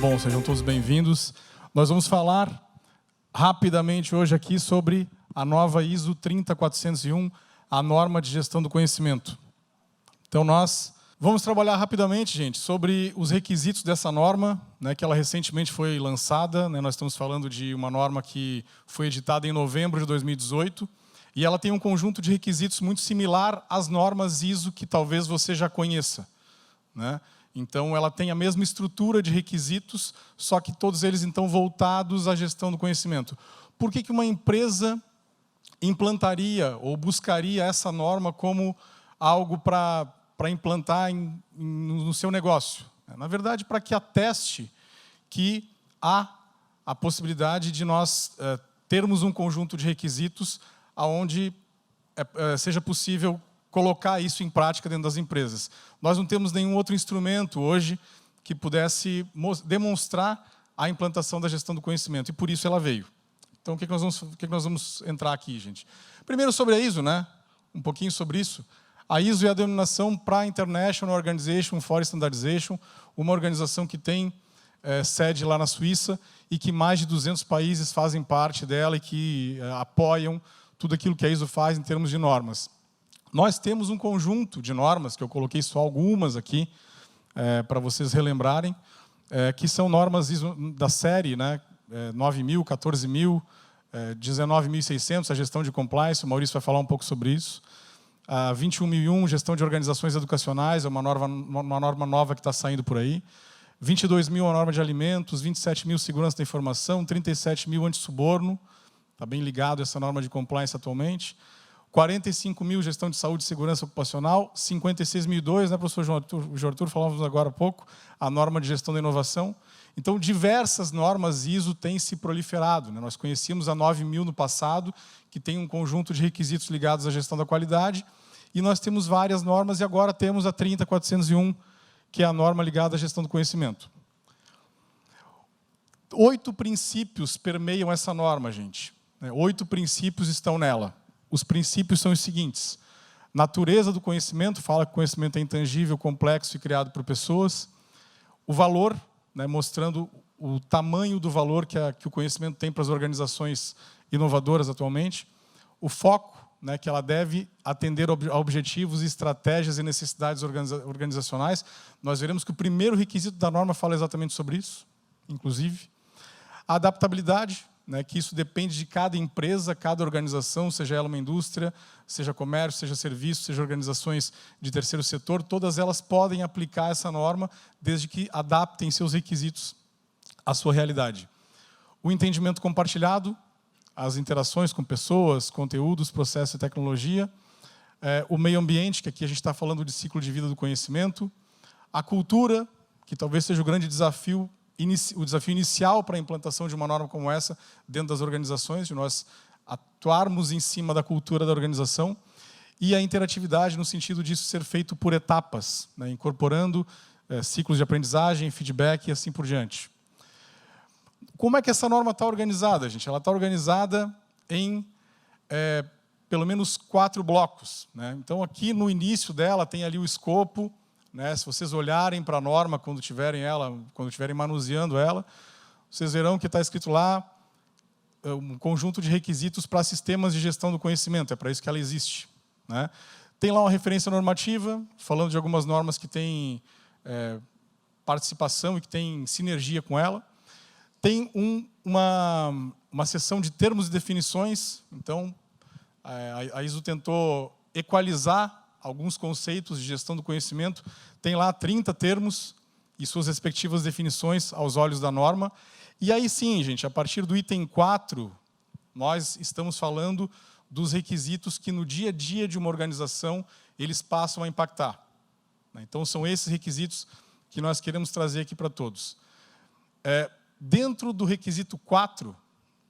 Bom, sejam todos bem-vindos. Nós vamos falar rapidamente hoje aqui sobre a nova ISO 30401, a norma de gestão do conhecimento. Então, nós vamos trabalhar rapidamente, gente, sobre os requisitos dessa norma, né, que ela recentemente foi lançada. Né, nós estamos falando de uma norma que foi editada em novembro de 2018, e ela tem um conjunto de requisitos muito similar às normas ISO que talvez você já conheça, né? Então, ela tem a mesma estrutura de requisitos, só que todos eles, então, voltados à gestão do conhecimento. Por que uma empresa implantaria ou buscaria essa norma como algo para implantar no seu negócio? Na verdade, para que ateste que há a possibilidade de nós termos um conjunto de requisitos onde seja possível colocar isso em prática dentro das empresas. Nós não temos nenhum outro instrumento hoje que pudesse demonstrar a implantação da gestão do conhecimento, e por isso ela veio. Então, o que nós vamos entrar aqui, gente? Primeiro, sobre a ISO, né? Um pouquinho sobre isso. A ISO é a denominação para International Organization for Standardization, uma organização que tem sede lá na Suíça e que mais de 200 países fazem parte dela e que apoiam tudo aquilo que a ISO faz em termos de normas. Nós temos um conjunto de normas, que eu coloquei só algumas aqui, para vocês relembrarem, que são normas ISO da série, né? 9.000, 14.000, 19.600, a gestão de compliance, o Maurício vai falar um pouco sobre isso. 21.001, gestão de organizações educacionais, é uma norma nova que está saindo por aí. 22.000, a norma de alimentos, 27.000, segurança da informação, 37.000, antissuborno, está bem ligado essa norma de compliance atualmente. 45.000, gestão de saúde e segurança ocupacional, 56.002, né, professor João Arthur, falávamos agora há pouco, a norma de gestão da inovação. Então, diversas normas ISO têm se proliferado, né? Nós conhecíamos a 9.000 no passado, que tem um conjunto de requisitos ligados à gestão da qualidade, e nós temos várias normas, e agora temos a 30401, que é a norma ligada à gestão do conhecimento. 8 princípios permeiam essa norma, gente. 8 princípios estão nela. Os princípios são os seguintes: natureza do conhecimento, fala que o conhecimento é intangível, complexo e criado por pessoas. O valor, né, mostrando o tamanho do valor que o conhecimento tem para as organizações inovadoras atualmente. O foco, né, que ela deve atender a objetivos, estratégias e necessidades organizacionais. Nós veremos que o primeiro requisito da norma fala exatamente sobre isso, inclusive. A adaptabilidade, né, que isso depende de cada empresa, cada organização, seja ela uma indústria, seja comércio, seja serviço, seja organizações de terceiro setor, todas elas podem aplicar essa norma desde que adaptem seus requisitos à sua realidade. O entendimento compartilhado, as interações com pessoas, conteúdos, processos e tecnologia. O meio ambiente, que aqui a gente está falando de ciclo de vida do conhecimento. A cultura, que talvez seja o grande desafio, o desafio inicial para a implantação de uma norma como essa dentro das organizações, de nós atuarmos em cima da cultura da organização, e a interatividade no sentido disso ser feito por etapas, né, incorporando ciclos de aprendizagem, feedback e assim por diante. Como é que essa norma está organizada, gente? Ela está organizada em pelo menos 4 blocos, né? Então, aqui no início dela tem ali o escopo, né? Se vocês olharem para a norma quando estiverem manuseando ela, vocês verão que está escrito lá um conjunto de requisitos para sistemas de gestão do conhecimento. É para isso que ela existe, né? Tem lá uma referência normativa, falando de algumas normas que têm participação e que têm sinergia com ela. Tem uma seção de termos e definições. Então, a ISO tentou equalizar alguns conceitos de gestão do conhecimento. Tem lá 30 termos e suas respectivas definições aos olhos da norma. E aí sim, gente, a partir do item 4, nós estamos falando dos requisitos que no dia a dia de uma organização eles passam a impactar. Então, são esses requisitos que nós queremos trazer aqui para todos. Dentro do requisito 4,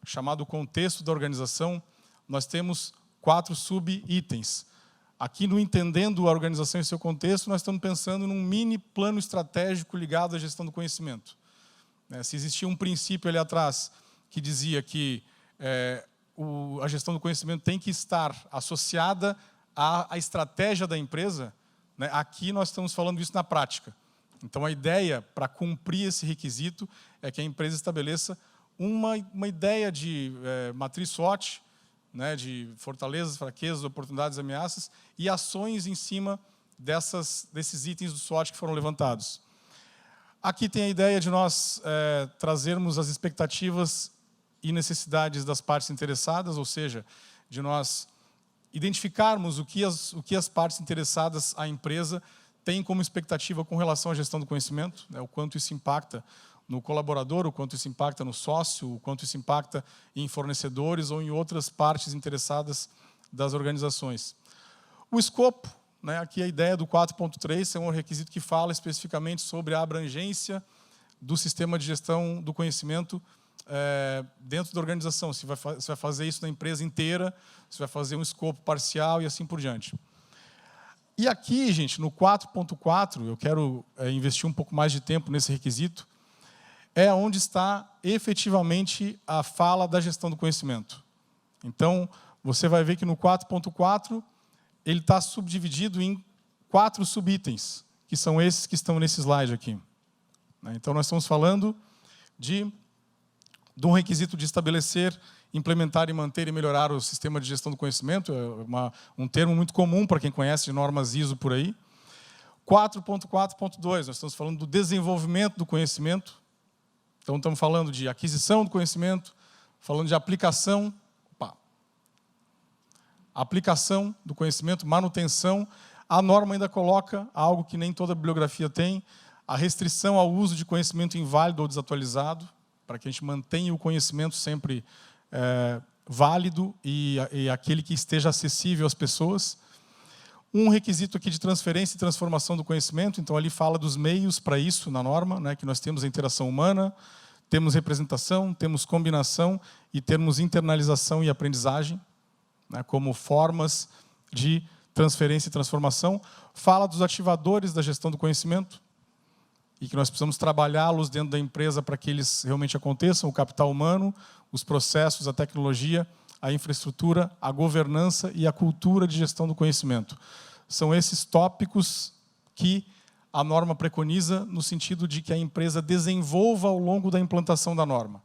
chamado contexto da organização, nós temos 4 sub-itens. Aqui no Entendendo a Organização e seu Contexto, nós estamos pensando num mini plano estratégico ligado à gestão do conhecimento. Se existia um princípio ali atrás que dizia que a gestão do conhecimento tem que estar associada à estratégia da empresa, né, aqui nós estamos falando isso na prática. Então, a ideia para cumprir esse requisito é que a empresa estabeleça uma ideia de matriz SWOT, né, de fortalezas, fraquezas, oportunidades, ameaças, e ações em cima desses itens do SWOT que foram levantados. Aqui tem a ideia de nós trazermos as expectativas e necessidades das partes interessadas, ou seja, de nós identificarmos o que as partes interessadas à empresa têm como expectativa com relação à gestão do conhecimento, né, o quanto isso impacta no colaborador, o quanto isso impacta no sócio, o quanto isso impacta em fornecedores ou em outras partes interessadas das organizações. O escopo, né, aqui a ideia do 4.3 é um requisito que fala especificamente sobre a abrangência do sistema de gestão do conhecimento dentro da organização. Se vai fazer isso na empresa inteira, se vai fazer um escopo parcial e assim por diante. E aqui, gente, no 4.4, eu quero investir um pouco mais de tempo nesse requisito, é onde está efetivamente a fala da gestão do conhecimento. Então, você vai ver que no 4.4, ele está subdividido em 4 subitens, que são esses que estão nesse slide aqui. Então, nós estamos falando de um requisito de estabelecer, implementar e manter e melhorar o sistema de gestão do conhecimento, é um termo muito comum para quem conhece de normas ISO por aí. 4.4.2, nós estamos falando do desenvolvimento do conhecimento. Então, estamos falando de aquisição do conhecimento, falando de aplicação do conhecimento, manutenção. A norma ainda coloca algo que nem toda bibliografia tem, a restrição ao uso de conhecimento inválido ou desatualizado, para que a gente mantenha o conhecimento sempre válido e aquele que esteja acessível às pessoas. Um requisito aqui de transferência e transformação do conhecimento, então ali fala dos meios para isso na norma, né, que nós temos a interação humana, temos representação, temos combinação e temos internalização e aprendizagem, né, como formas de transferência e transformação. Fala dos ativadores da gestão do conhecimento e que nós precisamos trabalhá-los dentro da empresa para que eles realmente aconteçam, o capital humano, os processos, a tecnologia, a infraestrutura, a governança e a cultura de gestão do conhecimento. São esses tópicos que a norma preconiza no sentido de que a empresa desenvolva ao longo da implantação da norma.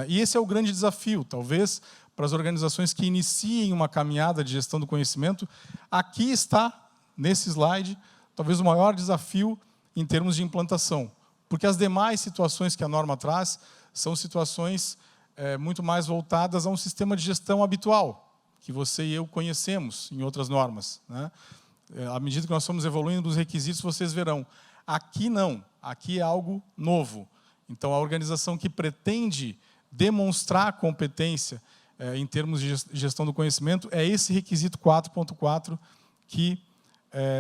E esse é o grande desafio, talvez, para as organizações que iniciem uma caminhada de gestão do conhecimento. Aqui está, nesse slide, talvez o maior desafio em termos de implantação, porque as demais situações que a norma traz são situações muito mais voltadas a um sistema de gestão habitual, que você e eu conhecemos em outras normas, né? À medida que nós estamos evoluindo nos requisitos, vocês verão. Aqui não, aqui é algo novo. Então, a organização que pretende demonstrar competência em termos de gestão do conhecimento, é esse requisito 4.4 que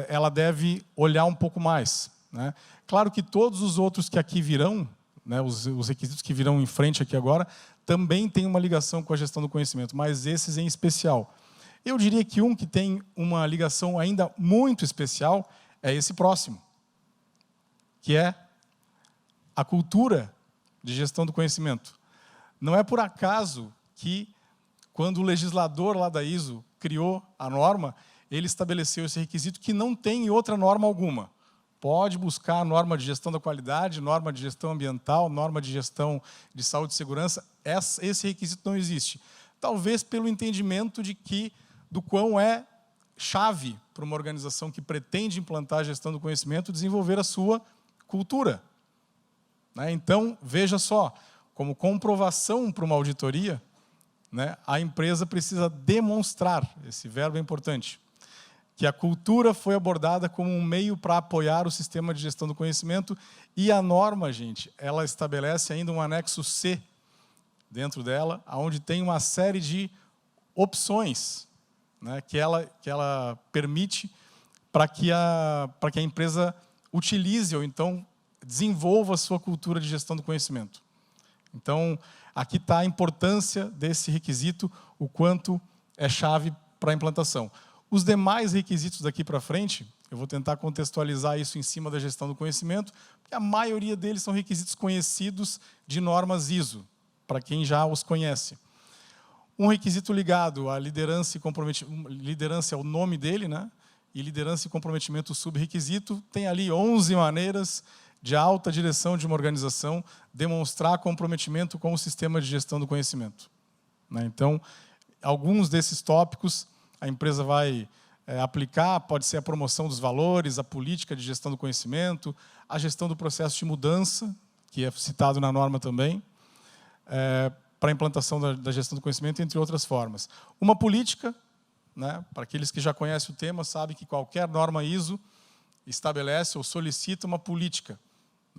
ela deve olhar um pouco mais, né? Claro que todos os outros que aqui virão, né, os requisitos que virão em frente aqui agora, também têm uma ligação com a gestão do conhecimento, mas esses em especial. Eu diria que um que tem uma ligação ainda muito especial é esse próximo, que é a cultura de gestão do conhecimento. Não é por acaso que, quando o legislador lá da ISO criou a norma, ele estabeleceu esse requisito que não tem em outra norma alguma. Pode buscar a norma de gestão da qualidade, norma de gestão ambiental, norma de gestão de saúde e segurança. Esse requisito não existe. Talvez pelo entendimento do quão é chave para uma organização que pretende implantar a gestão do conhecimento desenvolver a sua cultura. Então, veja só, como comprovação para uma auditoria, né, a empresa precisa demonstrar, esse verbo é importante, que a cultura foi abordada como um meio para apoiar o sistema de gestão do conhecimento, e a norma, gente, ela estabelece ainda um anexo C dentro dela, onde tem uma série de opções, né, que ela permite para que a empresa utilize ou então desenvolva a sua cultura de gestão do conhecimento. Então, aqui está a importância desse requisito, o quanto é chave para a implantação. Os demais requisitos daqui para frente, eu vou tentar contextualizar isso em cima da gestão do conhecimento, porque a maioria deles são requisitos conhecidos de normas ISO, para quem já os conhece. Um requisito ligado à liderança e comprometimento, liderança é o nome dele, né? e liderança e comprometimento sub-requisito, tem ali 11 maneiras de alta direção de uma organização demonstrar comprometimento com o sistema de gestão do conhecimento. Então, alguns desses tópicos a empresa vai aplicar, pode ser a promoção dos valores, a política de gestão do conhecimento, a gestão do processo de mudança, que é citado na norma também, para a implantação da gestão do conhecimento, entre outras formas. Uma política, para aqueles que já conhecem o tema, sabem que qualquer norma ISO estabelece ou solicita uma política.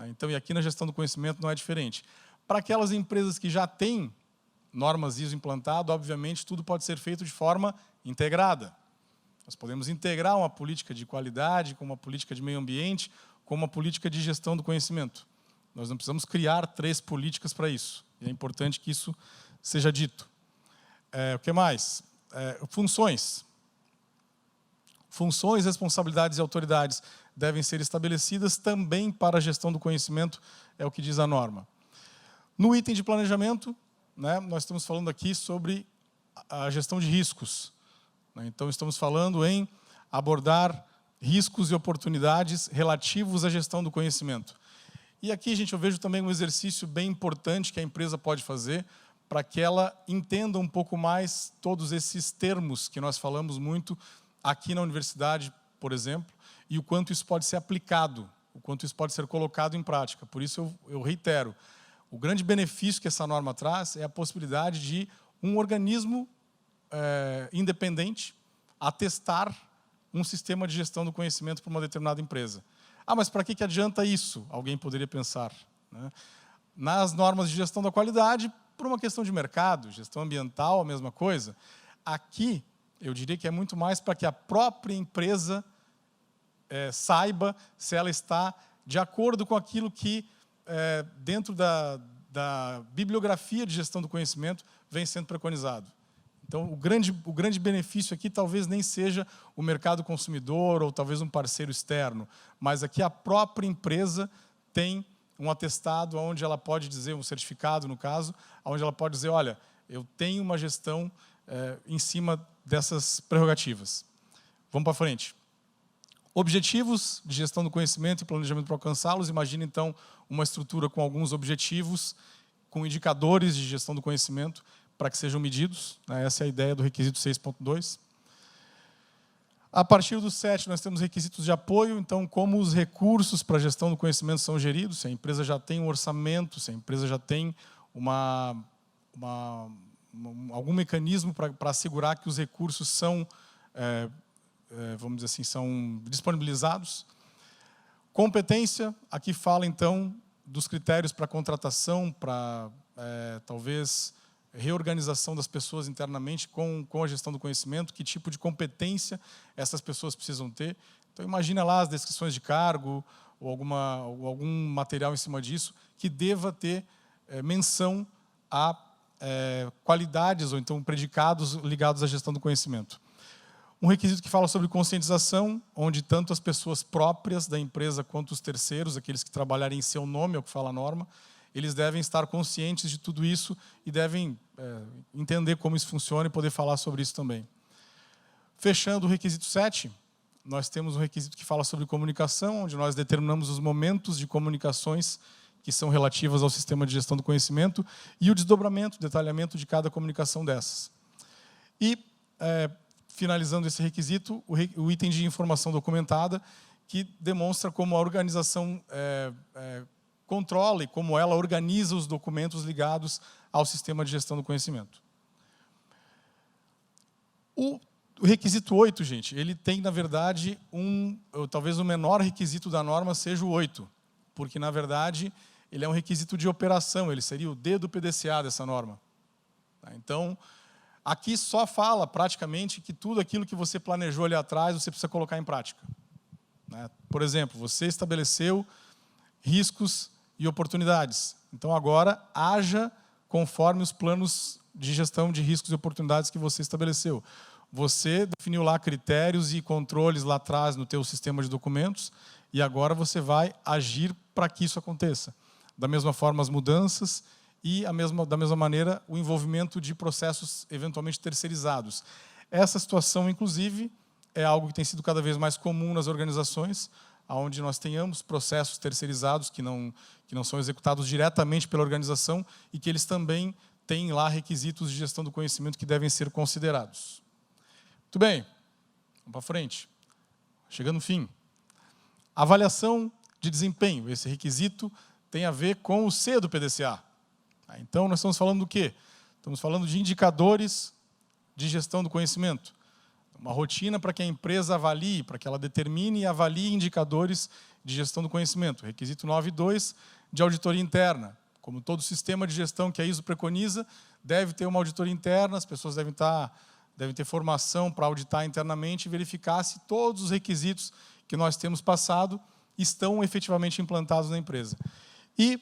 Então, e aqui na gestão do conhecimento não é diferente. Para aquelas empresas que já têm normas ISO implantado, obviamente, tudo pode ser feito de forma integrada. Nós podemos integrar uma política de qualidade com uma política de meio ambiente, com uma política de gestão do conhecimento. Nós não precisamos criar 3 políticas para isso. E é importante que isso seja dito. O que mais? Funções. Funções, responsabilidades e autoridades devem ser estabelecidas também para a gestão do conhecimento, é o que diz a norma. No item de planejamento, nós estamos falando aqui sobre a gestão de riscos. Então, estamos falando em abordar riscos e oportunidades relativos à gestão do conhecimento. E aqui, gente, eu vejo também um exercício bem importante que a empresa pode fazer para que ela entenda um pouco mais todos esses termos que nós falamos muito aqui na universidade, por exemplo, e o quanto isso pode ser aplicado, o quanto isso pode ser colocado em prática. Por isso, eu reitero, o grande benefício que essa norma traz é a possibilidade de um organismo independente atestar um sistema de gestão do conhecimento para uma determinada empresa. Mas para que adianta isso? Alguém poderia pensar. Nas normas de gestão da qualidade, por uma questão de mercado, gestão ambiental, a mesma coisa. Aqui, eu diria que é muito mais para que a própria empresa saiba se ela está de acordo com aquilo que, dentro da bibliografia de gestão do conhecimento, vem sendo preconizado. Então, o grande benefício aqui talvez nem seja o mercado consumidor ou talvez um parceiro externo, mas aqui a própria empresa tem um atestado onde ela pode dizer, um certificado no caso, onde ela pode dizer, olha, eu tenho uma gestão em cima dessas prerrogativas. Vamos para frente. Objetivos de gestão do conhecimento e planejamento para alcançá-los. Imagine, então, uma estrutura com alguns objetivos, com indicadores de gestão do conhecimento, para que sejam medidos. Essa é a ideia do requisito 6.2. A partir do 7, nós temos requisitos de apoio. Então, como os recursos para a gestão do conhecimento são geridos, se a empresa já tem um orçamento, se a empresa já tem algum mecanismo para assegurar que os recursos são, vamos dizer assim, são disponibilizados. Competência, aqui fala, então, dos critérios para contratação, para, talvez, reorganização das pessoas internamente com a gestão do conhecimento, que tipo de competência essas pessoas precisam ter. Então, imagina lá as descrições de cargo ou algum material em cima disso que deva ter menção a qualidades ou então predicados ligados à gestão do conhecimento. Um requisito que fala sobre conscientização, onde tanto as pessoas próprias da empresa quanto os terceiros, aqueles que trabalharem em seu nome, é o que fala a norma, eles devem estar conscientes de tudo isso e devem entender como isso funciona e poder falar sobre isso também. Fechando o requisito 7, nós temos um requisito que fala sobre comunicação, onde nós determinamos os momentos de comunicações que são relativas ao sistema de gestão do conhecimento e o desdobramento, o detalhamento de cada comunicação dessas. E, finalizando esse requisito, o item de informação documentada, que demonstra como a organização controla e como ela organiza os documentos ligados ao sistema de gestão do conhecimento. O requisito 8, gente, ele tem, na verdade, talvez o menor requisito da norma seja o 8, porque, na verdade, ele é um requisito de operação, ele seria o D do PDCA dessa norma. Então, aqui só fala, praticamente, que tudo aquilo que você planejou ali atrás, você precisa colocar em prática. Por exemplo, você estabeleceu riscos e oportunidades. Então, agora, haja conforme os planos de gestão de riscos e oportunidades que você estabeleceu. Você definiu lá critérios e controles lá atrás no teu sistema de documentos e agora você vai agir para que isso aconteça. Da mesma forma, as mudanças e, da mesma maneira, o envolvimento de processos eventualmente terceirizados. Essa situação, inclusive, é algo que tem sido cada vez mais comum nas organizações, onde nós tenhamos processos terceirizados que não são executados diretamente pela organização e que eles também têm lá requisitos de gestão do conhecimento que devem ser considerados. Muito bem, vamos para frente. Chegando no fim. Avaliação de desempenho. Esse requisito tem a ver com o C do PDCA. Então, nós estamos falando do quê? Estamos falando de indicadores de gestão do conhecimento. Uma rotina para que a empresa avalie, para que ela determine e avalie indicadores de gestão do conhecimento. Requisito 9.2 de auditoria interna. Como todo sistema de gestão que a ISO preconiza, deve ter uma auditoria interna, as pessoas devem ter formação para auditar internamente e verificar se todos os requisitos que nós temos passado estão efetivamente implantados na empresa. E,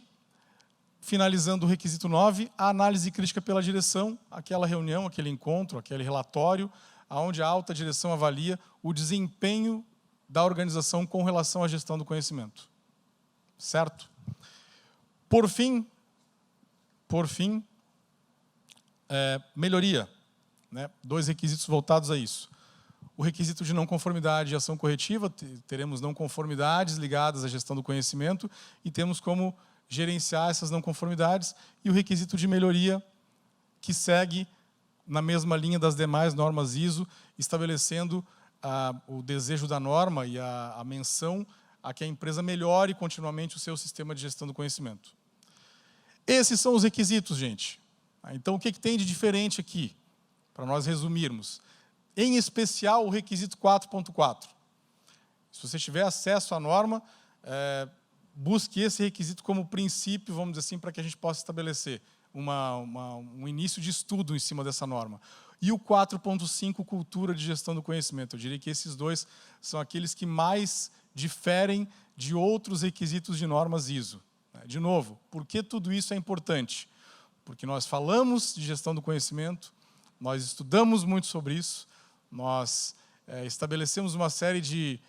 finalizando o requisito 9, a análise crítica pela direção, aquela reunião, aquele encontro, aquele relatório, onde a alta direção avalia o desempenho da organização com relação à gestão do conhecimento. Certo? Por fim, melhoria. Né? 2 requisitos voltados a isso. O requisito de não conformidade e ação corretiva, teremos não conformidades ligadas à gestão do conhecimento e temos como gerenciar essas não conformidades. E o requisito de melhoria, que segue na mesma linha das demais normas ISO, estabelecendo o desejo da norma e a menção a que a empresa melhore continuamente o seu sistema de gestão do conhecimento. Esses são os requisitos, gente. Então, o que tem de diferente aqui? Para nós resumirmos. Em especial, o requisito 4.4. Se você tiver acesso à norma, busque esse requisito como princípio, vamos dizer assim, para que a gente possa estabelecer um início de estudo em cima dessa norma. E o 4.5, cultura de gestão do conhecimento. Eu diria que esses 2 são aqueles que mais diferem de outros requisitos de normas ISO. De novo, por que tudo isso é importante? Porque nós falamos de gestão do conhecimento, nós estudamos muito sobre isso, nós estabelecemos uma série de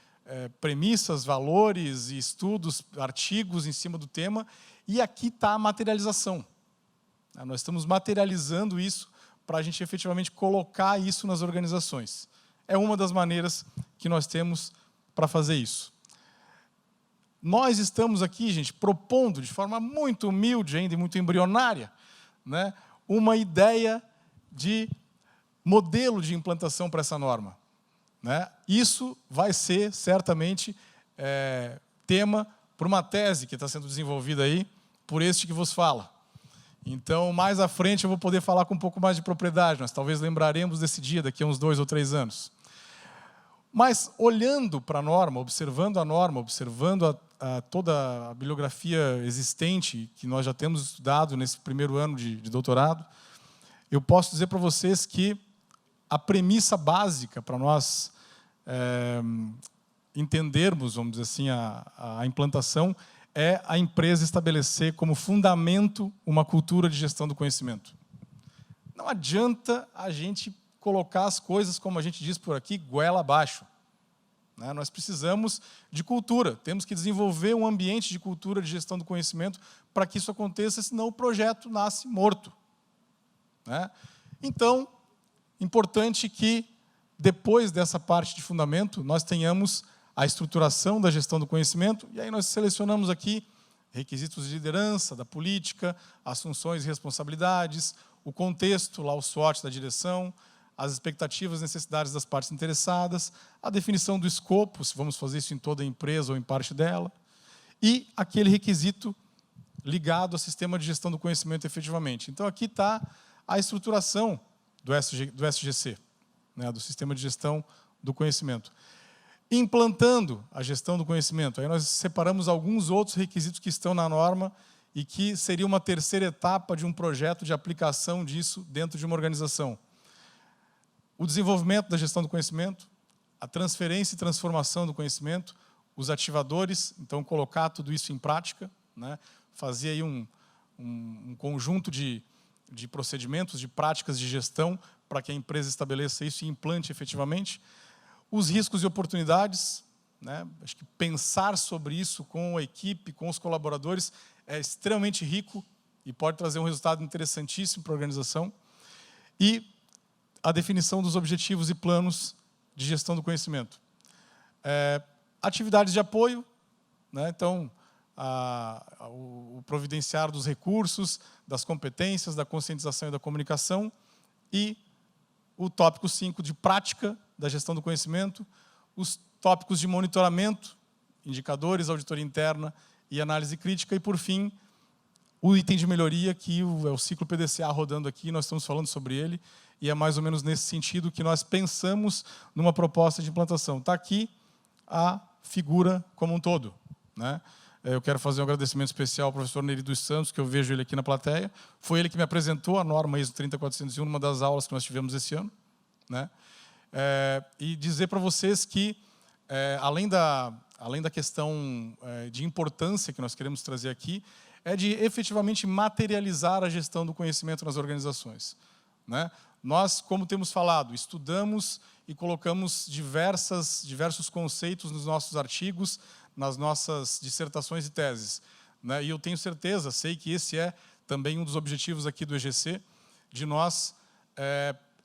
premissas, valores e estudos, artigos em cima do tema, e aqui está a materialização. Nós estamos materializando isso para a gente efetivamente colocar isso nas organizações. É uma das maneiras que nós temos para fazer isso. Nós estamos aqui, gente, propondo de forma muito humilde ainda e muito embrionária, né, uma ideia de modelo de implantação para essa norma. Né? Isso vai ser, certamente, tema para uma tese que está sendo desenvolvida aí por este que vos fala. Então, mais à frente, eu vou poder falar com um pouco mais de propriedade. Nós talvez lembraremos desse dia daqui a uns 2 ou 3 anos. Mas, olhando para a norma, observando toda a bibliografia existente que nós já temos estudado nesse primeiro ano de doutorado, eu posso dizer para vocês que a premissa básica para nós entendermos, vamos dizer assim, a implantação é a empresa estabelecer como fundamento uma cultura de gestão do conhecimento. Não adianta a gente colocar as coisas, como a gente diz por aqui, goela abaixo. Né? Nós precisamos de cultura, temos que desenvolver um ambiente de cultura de gestão do conhecimento para que isso aconteça, senão o projeto nasce morto. Né? Então, importante que, depois dessa parte de fundamento, nós tenhamos a estruturação da gestão do conhecimento, e aí nós selecionamos aqui requisitos de liderança, da política, as funções e responsabilidades, o contexto, lá o SWOT da direção, as expectativas e necessidades das partes interessadas, a definição do escopo, se vamos fazer isso em toda a empresa ou em parte dela, e aquele requisito ligado ao sistema de gestão do conhecimento efetivamente. Então, aqui está a estruturação do SGC, né, do Sistema de Gestão do Conhecimento. Implantando a gestão do conhecimento, aí nós separamos alguns outros requisitos que estão na norma e que seria uma terceira etapa de um projeto de aplicação disso dentro de uma organização. O desenvolvimento da gestão do conhecimento, a transferência e transformação do conhecimento, os ativadores, então colocar tudo isso em prática, né, fazer aí um conjunto de procedimentos, de práticas de gestão para que a empresa estabeleça isso e implante efetivamente. Os riscos e oportunidades, né? Acho que pensar sobre isso com a equipe, com os colaboradores, é extremamente rico e pode trazer um resultado interessantíssimo para a organização. E a definição dos objetivos e planos de gestão do conhecimento. Atividades de apoio, né? Então, o providenciar dos recursos, das competências, da conscientização e da comunicação, e o tópico 5 de prática da gestão do conhecimento, os tópicos de monitoramento, indicadores, auditoria interna e análise crítica, e, por fim, o item de melhoria, que é o ciclo PDCA rodando aqui, nós estamos falando sobre ele, e é mais ou menos nesse sentido que nós pensamos numa proposta de implantação. Está aqui a figura como um todo, né? Eu quero fazer um agradecimento especial ao professor Neri dos Santos, que eu vejo ele aqui na plateia. Foi ele que me apresentou a norma ISO 30401 numa das aulas que nós tivemos esse ano, né? E dizer para vocês que, além da questão de importância que nós queremos trazer aqui, é de efetivamente materializar a gestão do conhecimento nas organizações, né? Nós, como temos falado, estudamos e colocamos diversos conceitos nos nossos artigos, nas nossas dissertações e teses, né? E eu tenho certeza, sei que esse é também um dos objetivos aqui do EGC, de nós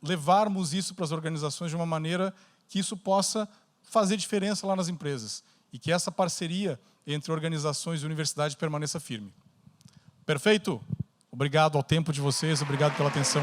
levarmos isso para as organizações de uma maneira que isso possa fazer diferença lá nas empresas e que essa parceria entre organizações e universidade permaneça firme. Perfeito? Obrigado ao tempo de vocês, obrigado pela atenção.